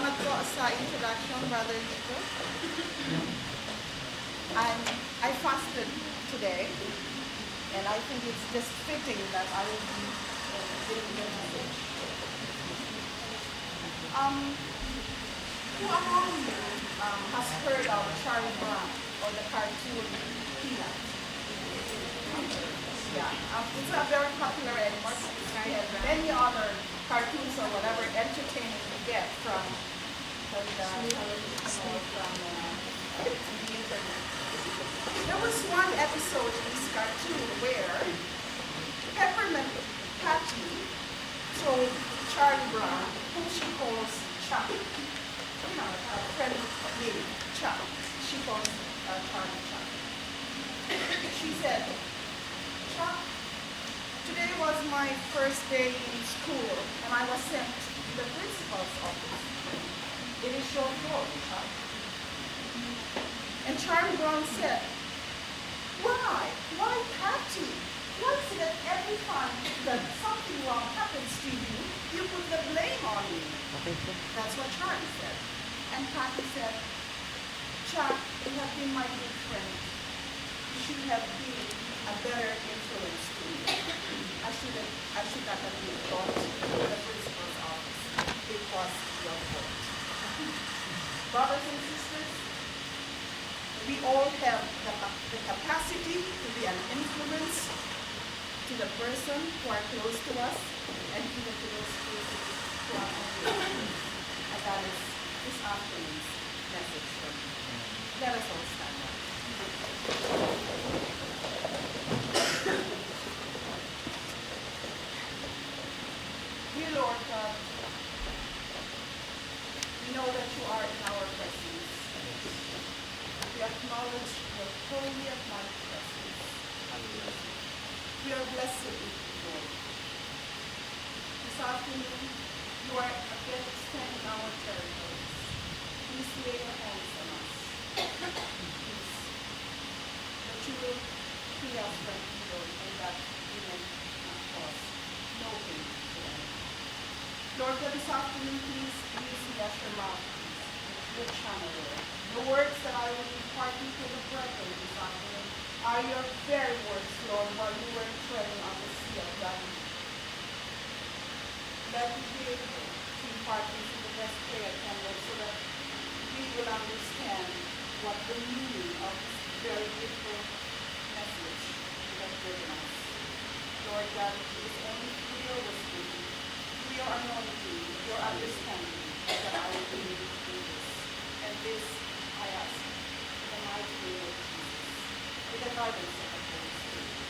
Salamat po sa introduction, Brother Nico. I fasted today, and I think it's just fitting that I will be giving the message. Who among you has heard of Charlie Brown or the cartoon Peanut? Yeah, it's not very popular anymore. Many other cartoons or whatever entertainment you get from the internet. There was one episode in this cartoon where Peppermint Patty told Charlie Brown, whom she calls Chuck, you know, a friend name, Chuck. She calls Charlie Chuck. She said, Chuck, today was my first day in school, and I was sent to the principal's office. It is your fault, Chuck. And Charlie Brown said, why? Why, Patty? Why is it that every time that something wrong happens to you, you put the blame on me? That's what Charlie said. And Patty said, Chuck, you have been my good friend. You should have been a better influence to me. I should not have been brought to the principal's office. It was your fault. Brothers and sisters, we all have the capacity to be an influence to the person who are close to us and even to those closest to us. And that is this afternoon's message from me. Let us all stand up. Dear Lord God, we know that you are in our presence. We acknowledge your holy and mighty presence. We are blessed with you, Lord. This afternoon, you are again extending our territories. Please lay your hands on us. Please, that you will free us from evil and that we may not cause no pain to anyone. Lord, for this afternoon, please use me as your mouthpiece, your channel, Lord. The words that I will be imparting to the brethren this afternoon are your very words, Lord, while you were treading on the sea of Galilee. Let me be able to impart this in the best way I can, Lord, so that we will understand what the meaning of this very beautiful message you have given us. Lord God, it is only through your wisdom, through your anointing, your understanding, that I will be able to do this. And this I ask in the mighty name of Jesus, with the guidance of the Holy Spirit.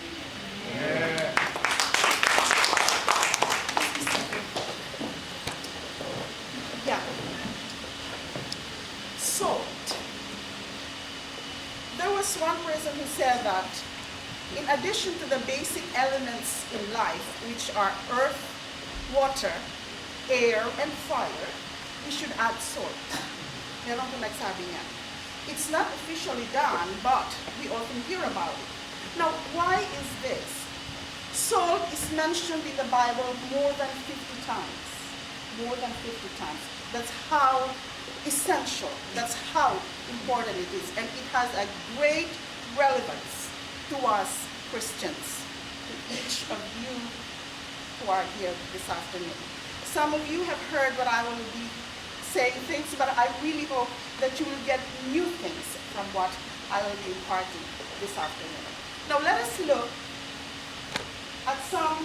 Amen. Yeah. Salt. There was one person who said that in addition to the basic elements in life, which are earth, water, air, and fire, we should add salt. Meron ko nagsabi niya. It's not officially done, but we often hear about it. Now, why is this? Salt is mentioned in the Bible more than 50 times. More than 50 times. That's how essential, that's how important it is. And it has a great relevance to us Christians, to each of you who are here this afternoon. Some of you have heard what I will be saying things, but I really hope that you will get new things from what I will be imparting this afternoon. Now let us look at some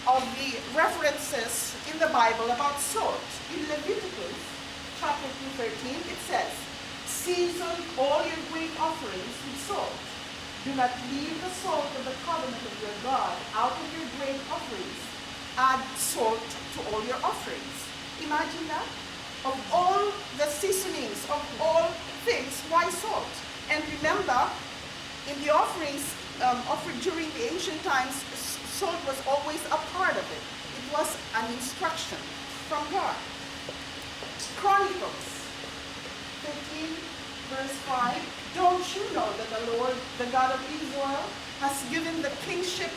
of the references in the Bible about salt. In Leviticus chapter 2:13, it says, season all your grain offerings with salt. Do not leave the salt of the covenant of your God out of your grain offerings. Add salt to all your offerings. Imagine that. Of all the seasonings, of all things, why salt? And remember, in the offerings offered during the ancient times, salt was always a part of it. It was an instruction from God. Chronicles 13, verse 5. Don't you know that the Lord, the God of Israel, has given the kingship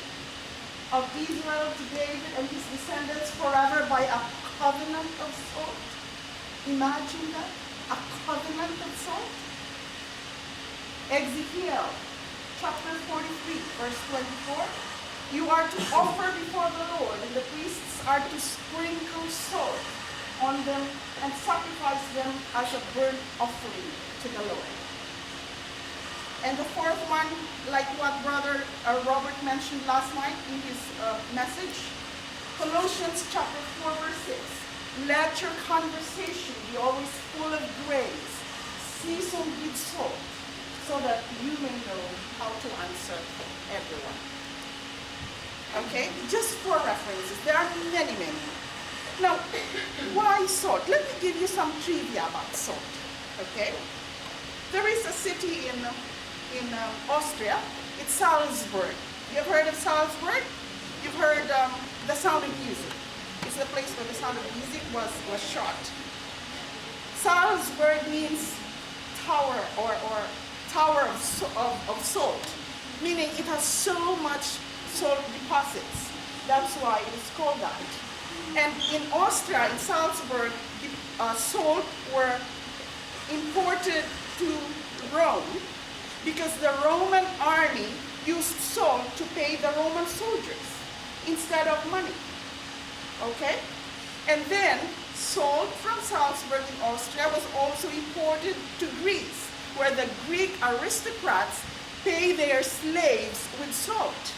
of Israel to David and his descendants forever by a covenant of salt. Imagine that, a covenant of salt. Ezekiel chapter 43, verse 24. You are to offer before the Lord, and the priests are to sprinkle salt on them and sacrifice them as a burnt offering to the Lord. And the fourth one, like what Brother Robert mentioned last night in his message, Colossians chapter 4, verse 6. Let your conversation be always full of grace, seasoned with salt, so that you may know how to answer everyone. Okay, just four references. There are many, many. Now, why salt? Let me give you some trivia about salt. Okay, there is a city in Austria. It's Salzburg. You've heard of Salzburg? You've heard the Sound of Music. It's the place where the Sound of Music was shot. Salzburg means tower or tower of salt, meaning it has so much salt deposits. That's why it is called that. And in Austria, in Salzburg, salt were imported to Rome because the Roman army used salt to pay the Roman soldiers instead of money. Okay? And then salt from Salzburg in Austria was also imported to Greece, where the Greek aristocrats pay their slaves with salt.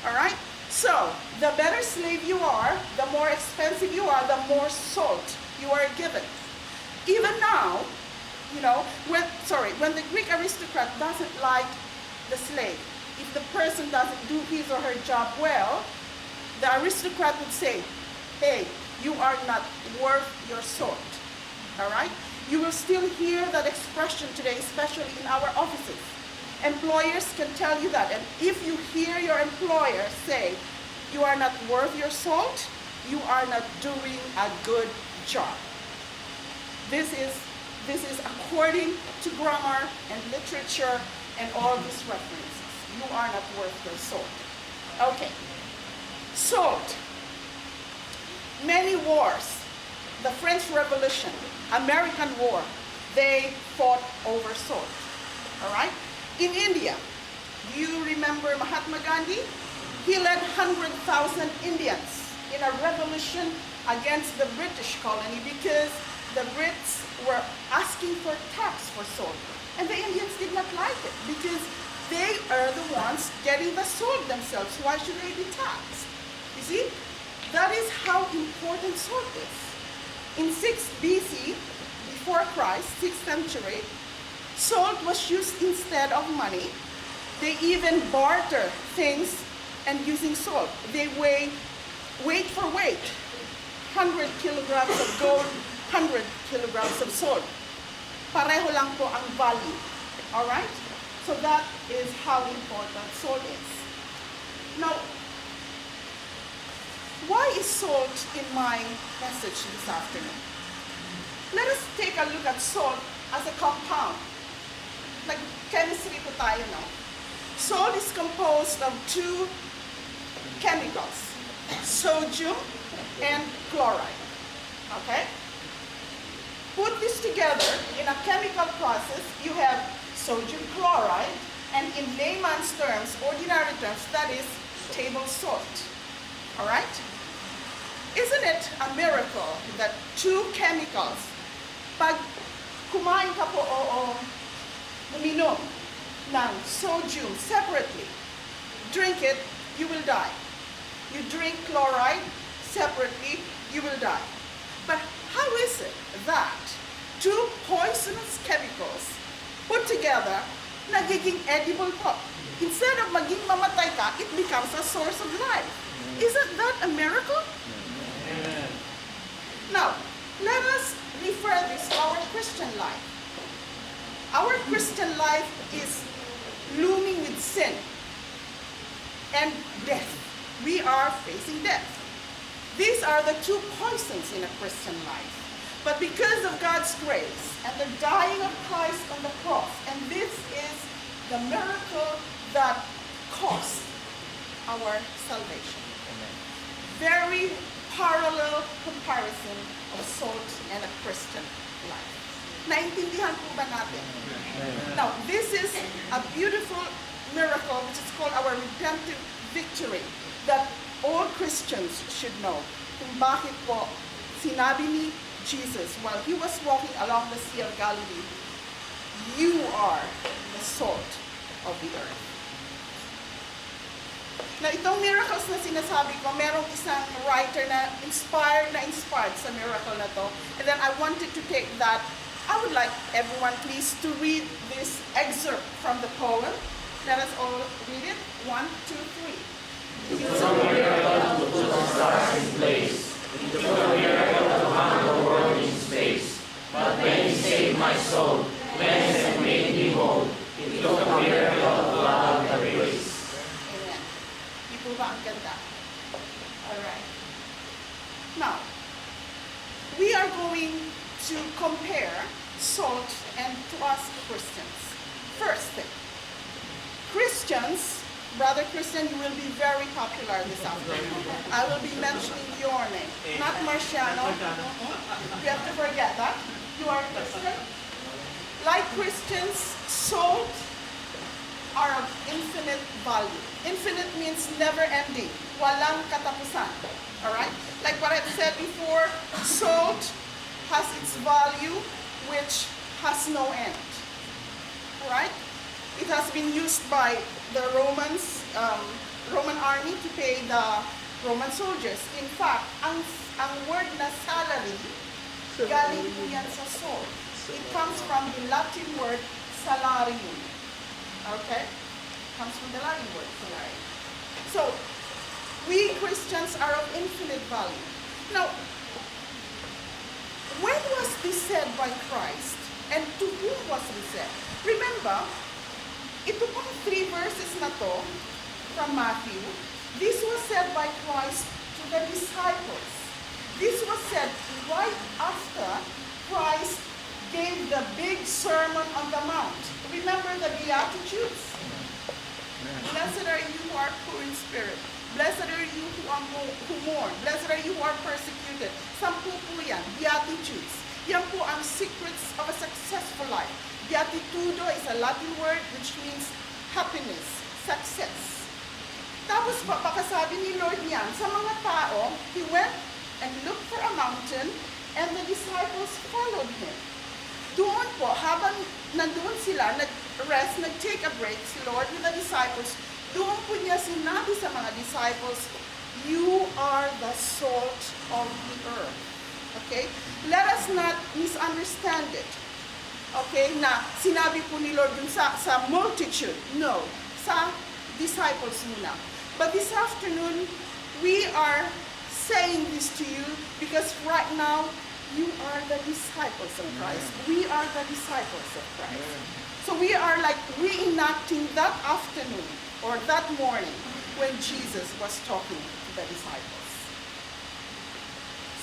All right? So, the better slave you are, the more expensive you are, the more salt you are given. Even now, when the Greek aristocrat doesn't like the slave, if the person doesn't do his or her job well, the aristocrat would say, hey, you are not worth your salt. All right? You will still hear that expression today, especially in our offices. Employers can tell you that. And if you hear your employer say, you are not worth your salt, you are not doing a good job. This is according to grammar and literature and all these references. You are not worth your salt. Okay. Salt. Many wars, the French Revolution, American War, they fought over salt. All right? In India, do you remember Mahatma Gandhi? He led 100,000 Indians in a revolution against the British colony because the Brits were asking for tax for salt. And the Indians did not like it because they are the ones getting the salt themselves. Why should they be taxed? You see, that is how important salt is. In 6 BC, before Christ, 6th century, salt was used instead of money. They even barter things and using salt. They weigh weight for weight. 100 kilograms of gold, 100 kilograms of salt. Pareho lang po ang value. All right? So that is how important salt is. Now, why is salt in my message this afternoon? Let us take a look at salt as a compound. Like chemistry po tayo, no? Salt is composed of 2 chemicals, sodium and chloride. Okay? Put this together in a chemical process, you have sodium chloride, and in layman's terms, ordinary terms, that is table salt. All right? Isn't it a miracle that 2 chemicals, pag kumain ka po o uminom ng sodium separately, drink it, you will die. You drink chloride separately, you will die. But how is it that 2 poisonous chemicals put together nagiging edible po? Instead of maging mamatay ka, it becomes a source of life. Isn't that a miracle? Amen. Now, let us refer this to our Christian life. Our Christian life is looming with sin and death. We are facing death. These are the 2 poisons in a Christian life. But because of God's grace and the dying of Christ on the cross, and this is the miracle that cost our salvation. Amen. Very parallel comparison of salt and a Christian life. Naintindihan po ba natin? Now, this is a beautiful miracle which is called our redemptive victory that all Christians should know. Kung bakit po sinabi ni Jesus while he was walking along the Sea of Galilee, you are the salt of the earth. Na itong miracles na sinasabi ko, merong isang writer na inspired sa miracle na to. And then I wanted to take that. I would like everyone please to read this excerpt from the poem. Let us all read it. 1, 2, 3. It's a miracle to put the stars in place. It took a miracle to hang the world in space. But when he saved my soul, cleansed and made me whole, it took a miracle to allow the grace. Amen. Di po ba ang ganda? Alright. Now, we are going to compare salt and to us Christians. First thing, Christians, Brother Christian, you will be very popular this afternoon. I will be mentioning your name, not Marciano. You have to forget that. You are Christian. Like Christians, salt are of infinite value. Infinite means never ending. Walang katapusan. Alright? Like what I've said before, salt has its value which has no end. Right? It has been used by the Roman army to pay the Roman soldiers. In fact, ang word na salary, galing po yan sa salt. It comes from the Latin word salarium. Okay? It comes from the Latin word salarium. So, we Christians are of infinite value. Now, when was this said by Christ? And to whom was this said? Remember, ito pong 3 verses na to from Matthew, this was said by Christ to the disciples. This was said right after Christ gave the big Sermon on the Mount. Remember the Beatitudes? Blessed are you who are poor in spirit. Blessed are you who mourn. Blessed are you who are persecuted. Sampu po yan, Beatitudes. Yan po ang secrets of a successful life. Beatitudo is a Latin word which means happiness, success. Tapos pakasabi ni Lord niyan sa mga tao, he went and looked for a mountain and the disciples followed him. Doon po, habang nandun sila, nag-rest, nag-take a break si Lord with the disciples, doon po niya sinabi sa mga disciples, you are the salt of the earth. Okay? Let us not misunderstand it. Okay? Na sinabi po ni Lord dun sa multitude. No. Sa disciples muna. But this afternoon, we are saying this to you because right now, you are the disciples of Christ. We are the disciples of Christ. So we are like reenacting that afternoon or that morning when Jesus was talking to the disciples.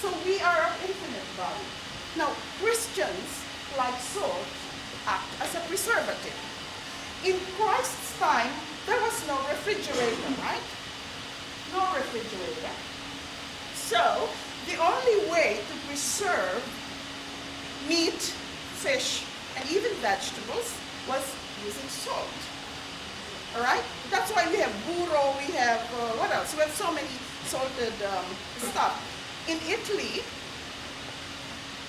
So we are of infinite value. Now, Christians, like salt, act as a preservative. In Christ's time, there was no refrigerator, right? No refrigerator. So, the only way to preserve meat, fish, and even vegetables was using salt. Alright? That's why we have burro, we have, what else? We have so many salted stuff. In Italy,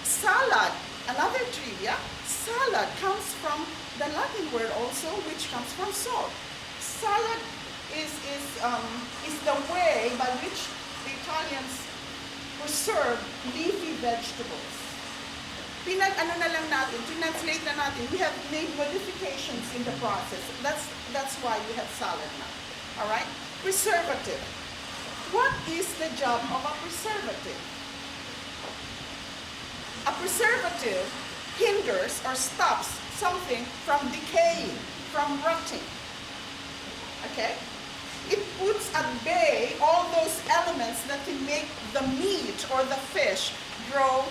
salad, another trivia, salad comes from the Latin word also, which comes from salt. Salad is the way by which the Italians preserve leafy vegetables. Translate na natin. We have made modifications in the process. That's why we have salad now. All right? Preservative. What is the job of a preservative? A preservative hinders or stops something from decaying, from rotting. Okay? It puts at bay all those elements that can make the meat or the fish grow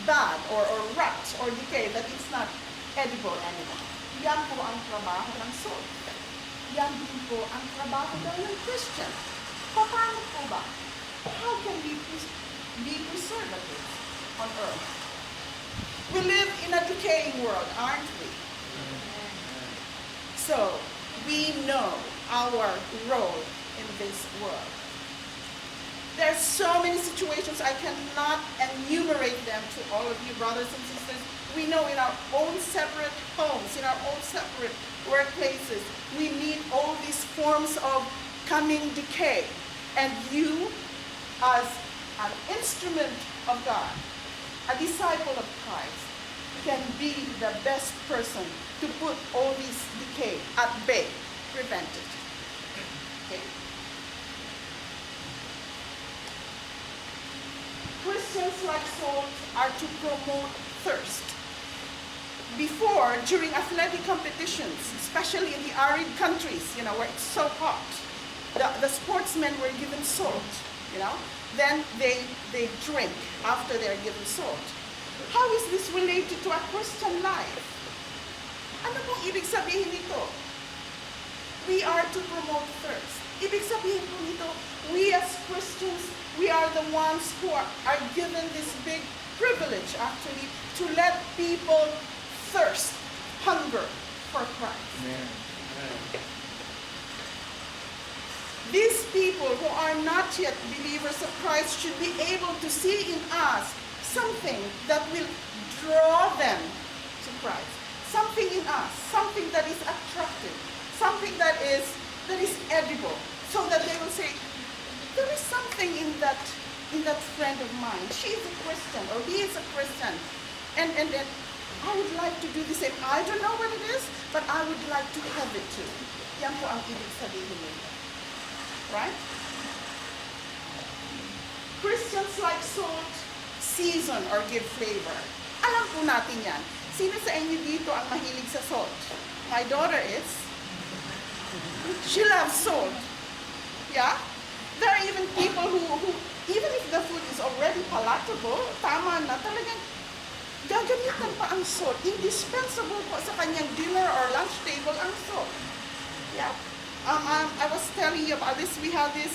bad or rot or decay, that it's not edible anymore. Yan po ang trabaho ng salt. Yan din po ang trabaho daw ng Christian. Paano po ba? how can we be preservatives on earth? We live in a decaying world, aren't we? So, we know our role in this world. There are so many situations, I cannot enumerate them to all of you brothers and sisters. We know in our own separate homes, in our own separate workplaces, we meet all these forms of coming decay. And you, as an instrument of God, a disciple of Christ, can be the best person to put all this decay at bay, prevent it. Okay? Christians like salt are to promote thirst. Before, during athletic competitions, especially in the arid countries, where it's so hot, the sportsmen were given salt, Then they drink after they're given salt. How is this related to a Christian life? Ano pong ibig sabihin nito? We are to promote thirst. Ibig sabihin po nito, we as Christians, we are the ones who are given this big privilege actually to let people thirst, hunger for Christ. Amen. These people who are not yet believers of Christ should be able to see in us something that will draw them to Christ. Something in us, something that is attractive, something that is edible, so that they will say, there is something in that friend of mine. She is a Christian, or he is a Christian, and I would like to do the same. I don't know what it is, but I would like to have it too. Yan po ang ibig sabihin nito. Right? Christians like salt, season or give flavor. Alam po natin yan. Sino sa inyo dito ang mahilig sa salt? My daughter is. She loves salt. Yeah? There are even people who even if the food is already palatable, tama na, talagang gagamitan pa ang salt. Indispensable po sa kanyang dinner or lunch table ang salt. Yeah? I was telling you about this. We have this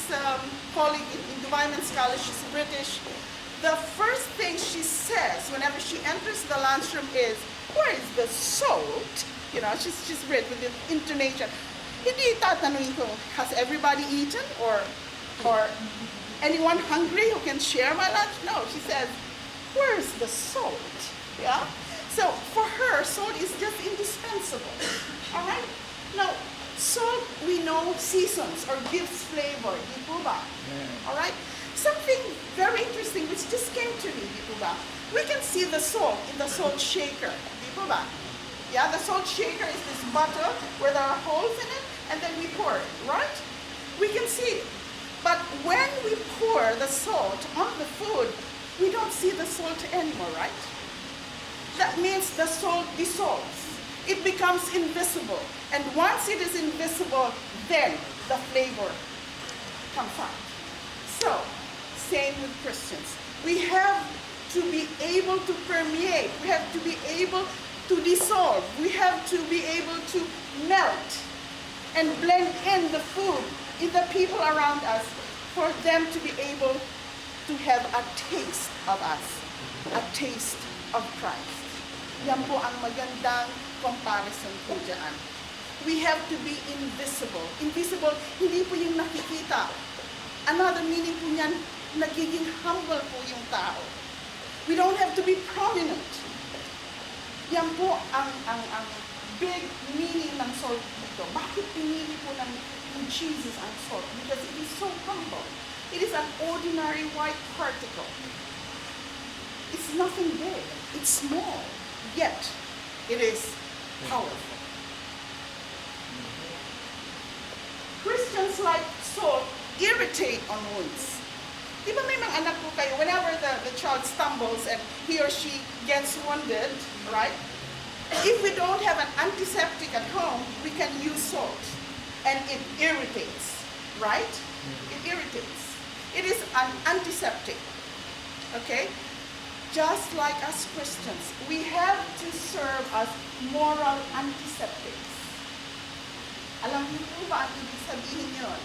colleague in Dubai Men's College. She's British. The first thing she says whenever she enters the lunchroom is, "Where is the salt?" She's read with the intonation. Hindi tatanungin ko, has everybody eaten or anyone hungry who can share my lunch? No, she says, "Where's the salt?" Yeah. So for her, salt is just indispensable. All right. Now, salt, we know, seasons or gives flavor. Di po ba? All right? Something very interesting which just came to me, di po ba? We can see the salt in the salt shaker. Di po ba? Yeah, the salt shaker is this bottle where there are holes in it, and then we pour it, right? We can see it. But when we pour the salt on the food, we don't see the salt anymore, right? That means the salt dissolves. It becomes invisible. And once it is invisible, then the flavor comes out. So, same with Christians. We have to be able to permeate. We have to be able to dissolve. We have to be able to melt and blend in the food, in the people around us, for them to be able to have a taste of us, a taste of Christ. Yan po ang magandang comparison po dyan. We have to be invisible. Invisible, hindi po yung nakikita. Another meaning po niyan, nagiging humble po yung tao. We don't have to be prominent. Yan po ang big meaning ng salt dito. Bakit pinili po ng Jesus ang salt? Because it is so humble. It is an ordinary white particle. It's nothing big. It's small. Yet, it is powerful. Christians like salt irritate on wounds. Di ba may mga anak po kayo, whenever the child stumbles and he or she gets wounded, right? If we don't have an antiseptic at home, we can use salt. And it irritates, right? It irritates. It is an antiseptic, okay? Just like as Christians, we have to serve as moral antiseptics. Alam niyo po ba ang ibig sabihin yun?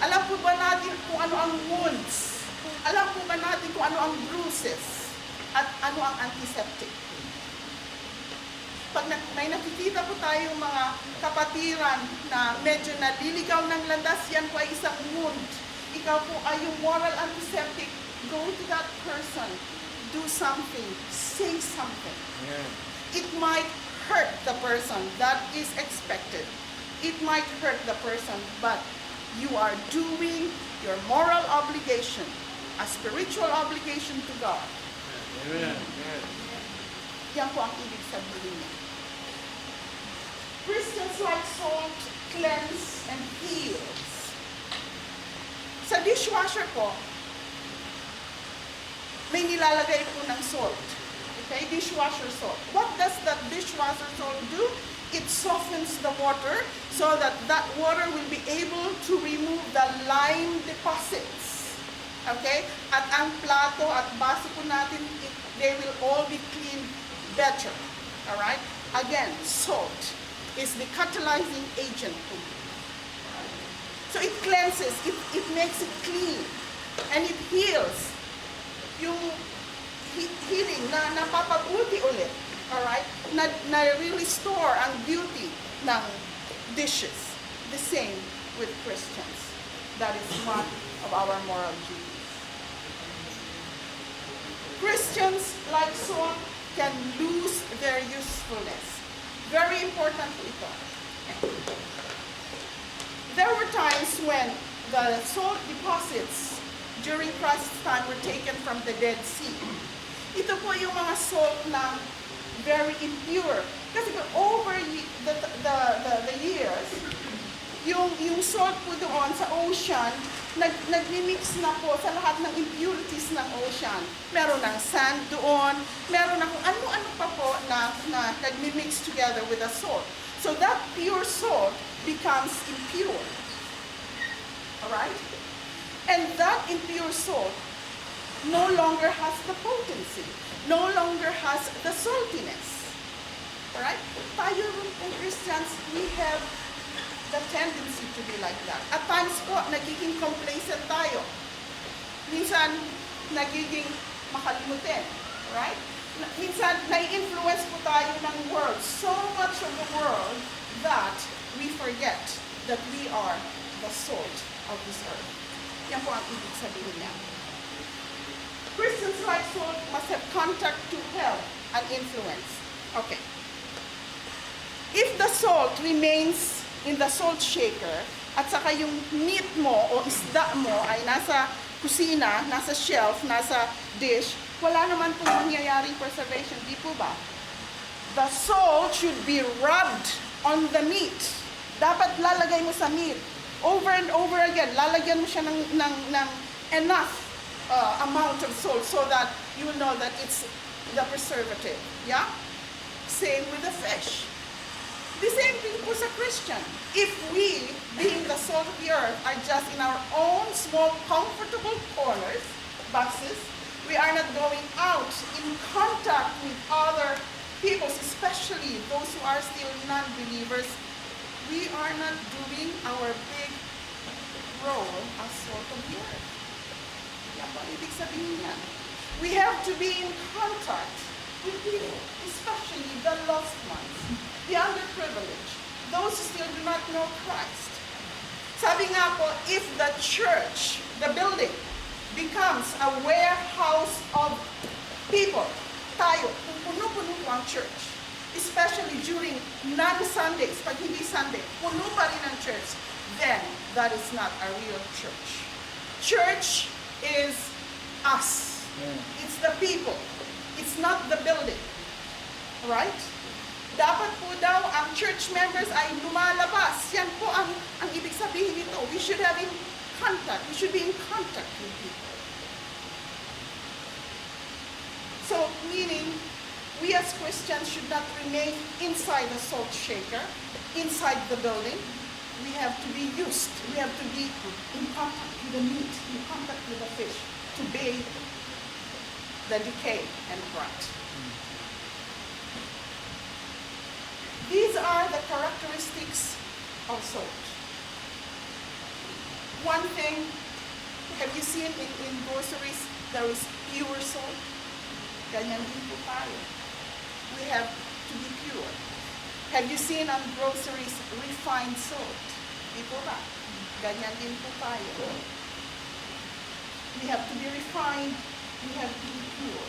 Alam po ba natin kung ano ang wounds? Alam po ba natin kung ano ang bruises? At ano ang antiseptic? Pag may nakikita po tayong mga kapatiran na medyo naliligaw ng landas, yan po ay isang wound. Ikaw po ay yung moral antiseptic. Go to that person. Do something. Say something. Yeah. It might hurt the person. That is expected. It might hurt the person, but you are doing your moral obligation, a spiritual obligation to God. Amen. Yan po ang ibig sabihin niya. Christians like salt cleanse and heals. Sa dishwasher po, may nilalagay po ng salt. Okay, dishwasher salt. What does that dishwasher salt do? It softens the water so that that water will be able to remove the lime deposits. Okay? At ang plato at baso po natin, they will all be cleaned better. Alright? Again, salt is the catalyzing agent po. So it cleanses, it makes it clean, and it heals. Yung healing na napapabuti ulit. Alright? Na-restore ang beauty ng dishes. The same with Christians. That is one of our moral duties. Christians, like salt, can lose their usefulness. Very important po ito. There were times when the salt deposits during Christ's time were taken from the Dead Sea. Ito po yung mga salt na very impure. Kasi over the years, yung salt po doon sa ocean, nagmi-mix na po sa lahat ng impurities ng ocean. Meron ng sand doon, meron ng kung ano-ano pa po na nagmi-mix together with the salt. So that pure salt becomes impure. Alright? And that impure salt no longer has the potency, no longer has the saltiness. Alright? Tayo rin po Christians, we have the tendency to be like that. At times po, nagiging complacent tayo. Minsan, nagiging makalimutin. Right? Minsan, nai-influence po tayo ng world. So much of the world that we forget that we are the salt of this earth. Yan po ang ibig sabihin niya. Christians like salt must have contact to help and influence. Okay. If the salt remains in the salt shaker, at saka yung meat mo o isda mo ay nasa kusina, nasa shelf, nasa dish, wala naman pong mangyayaring preservation, di po ba? The salt should be rubbed on the meat. Dapat lalagay mo sa meat. Over and over again, lalagyan mo siya ng enough amount of salt so that you will know that it's the preservative. Yeah? Same with the fish. The same thing po sa Christian. If we, being the salt of the earth, are just in our own small, comfortable corners, boxes, we are not going out in contact with other people, especially those who are still non-believers, we are not doing our big role as salt of the earth. Yan po ang ibig sabihin niya. We have to be in contact with people, especially the lost ones, the underprivileged, those who still do not know Christ. Sabi nga po, if the church, the building, becomes a warehouse of people, tayo, kung puno-puno po ang church, especially during non-Sundays, pag hindi Sunday, puno pa rin ang church, then that is not a real church. Church is us. It's the people. It's not the building. Right? Dapat po daw ang church members ay lumalabas. Yan po ang ibig sabihin nito. We should have in contact. We should be in contact with people. So, meaning, we as Christians should not remain inside the salt shaker, inside the building. We have to be used. We have to be in contact with the meat, in contact with the fish, to bathe the decay and rot. These are the characteristics of salt. One thing, have you seen in groceries, there is pure salt? Ganyan din po tayo. We have to be pure. Have you seen on groceries refined salt? Di po ba? Ganyan din po tayo. We have to be refined. We have to be pure.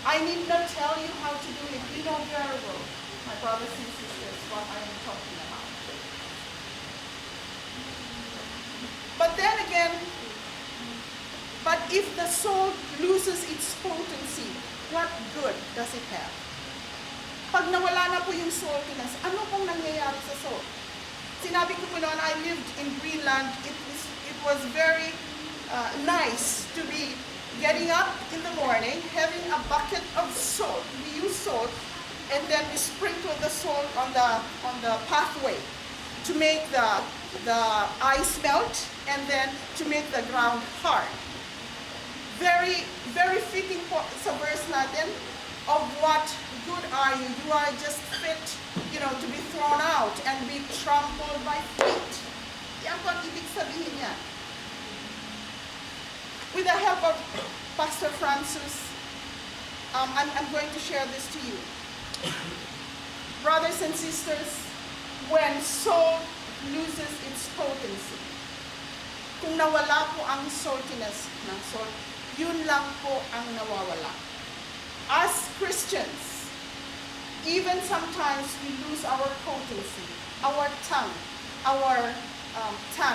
I need not tell you how to do it. You know very well, my brothers and sisters, what I am talking about. But then again, but if the salt loses its potency, what good does it have? Pag nawala na po yung saltiness, ano pong nangyayari sa salt? Sinabi ko po noon, I lived in Greenland. It was very nice to be getting up in the morning, having a bucket of salt. We use salt, and then we sprinkle the salt on the pathway to make the ice melt, and then to make the ground hard. Very, very fitting po sa verse natin of what good are you? You are just fit, to be thrown out and be trampled by feet. Yan po ang ibig sabihin niya. With the help of Pastor Francis, I'm going to share this to you. Brothers and sisters, when salt loses its potency, kung nawala po ang saltiness ng salt, yun lang po ang nawawala. As Christians, even sometimes we lose our potency, our tongue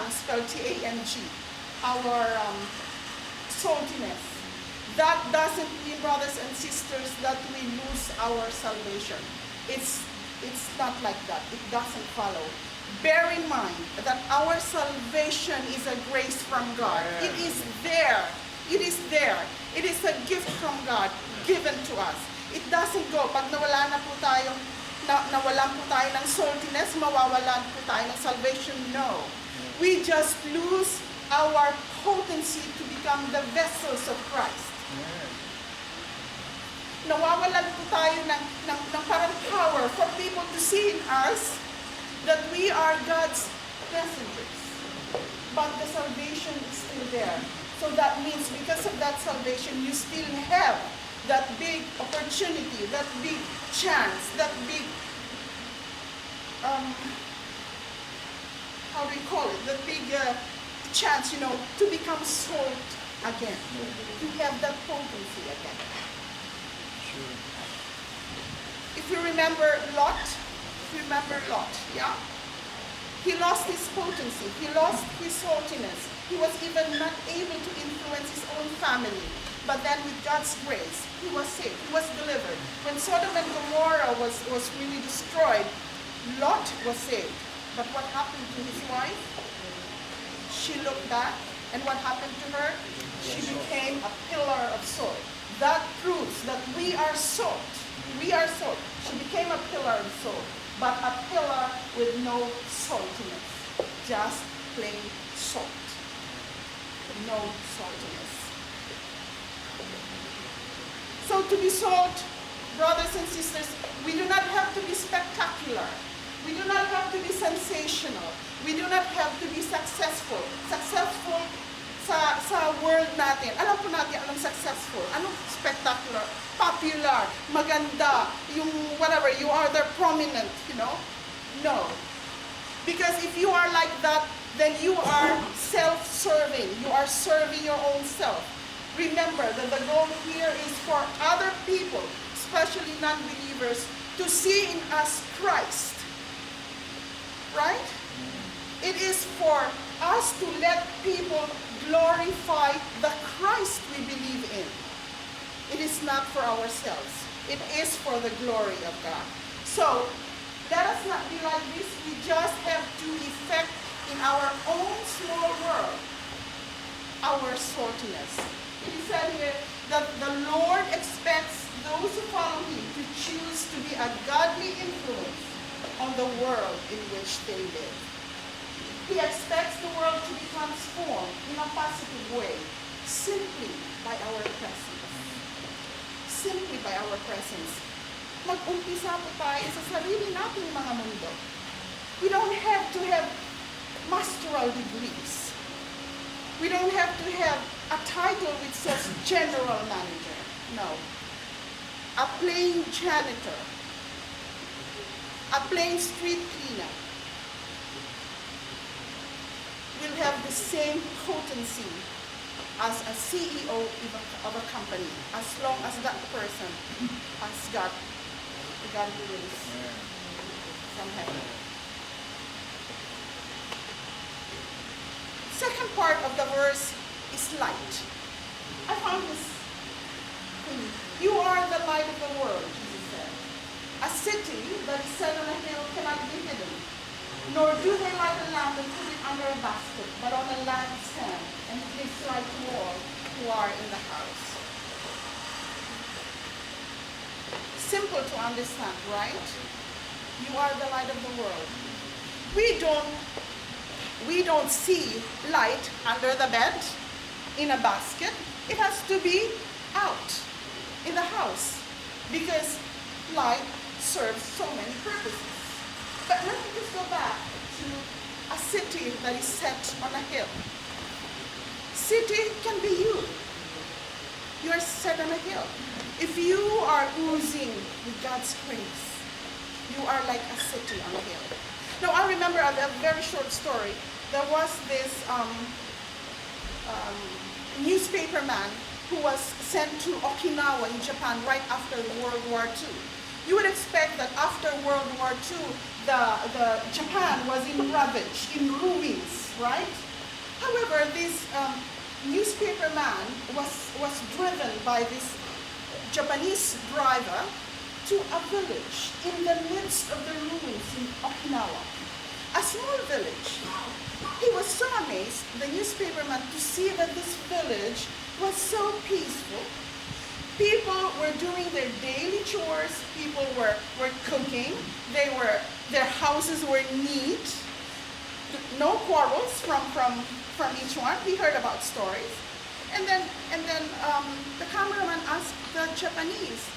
spelled T-A-N-G, our saltiness. That doesn't mean, brothers and sisters, that we lose our salvation. It's not like that. It doesn't follow. Bear in mind that our salvation is a grace from God. It is there. It is there. It is a gift from God given to us. It doesn't go. Pag nawalan po tayo ng saltiness, mawawalan po tayo ng salvation. No. We just lose our potency to become the vessels of Christ. Nawawalan po tayo ng parang power for people to see in us that we are God's messengers. But the salvation is still there. So that means because of that salvation, you still have that big opportunity, that big chance, that big, how do you call it? The big chance, to become salt again. To have that potency again. Sure. If you remember Lot, yeah? He lost his potency. He lost his saltiness. He was even not able to influence his own family. But then with God's grace, he was saved. He was delivered. When Sodom and Gomorrah was really destroyed, Lot was saved. But what happened to his wife? She looked back, and what happened to her? She became a pillar of salt. That proves that we are salt. We are salt. She became a pillar of salt, but a pillar with no saltiness. Just plain salt. No saltiness. So to be salt, brothers and sisters, we do not have to be spectacular. We do not have to be sensational. We do not have to be successful. Successful sa world natin. Alam po natin anong successful, anong spectacular, popular, maganda, yung whatever, you are there prominent, No. Because if you are like that, then you are self-serving. You are serving your own self. Remember that the goal here is for other people, especially non-believers, to see in us Christ. Right? It is for us to let people glorify the Christ we believe in. It is not for ourselves. It is for the glory of God. So, let us not be like this. We just have to effect in our own small world our saltiness. It is said here that the Lord expects those who follow Him to choose to be a godly influence on the world in which they live. He expects the world to be transformed in a positive way simply by our presence. Simply by our presence. Mag-umpisa po tayo sa sarili nating mga mundo. We don't have to have masteral degrees. We don't have to have a title which says general manager. No. A plain janitor, a plain street cleaner will have the same potency as a CEO of a company, as long as that person has got grace from heaven. Second part of the verse is light. I found this. You are the light of the world, Jesus said. A city that is set on a hill cannot be hidden, nor do they light a lamp and put it under a basket, but on a lampstand, and it gives light to all who are in the house. Simple to understand, right? You are the light of the world. We don't see light under the bed, in a basket. It has to be out in the house, because light serves so many purposes. But let me just go back to a city that is set on a hill. City can be you. You are set on a hill. If you are oozing with God's grace, you are like a city on a hill. Now I remember a very short story. There was this newspaper man who was sent to Okinawa in Japan right after World War II. You would expect that after World War II, the Japan was in ravage, in ruins, right? However, this newspaper man was driven by this Japanese driver to a village in the midst of the ruins in Okinawa. A small village. He was so amazed, the newspaperman, to see that this village was so peaceful. People were doing their daily chores. People were cooking. Their houses were neat. No quarrels from each one. He heard about stories. And then the cameraman asked the Japanese,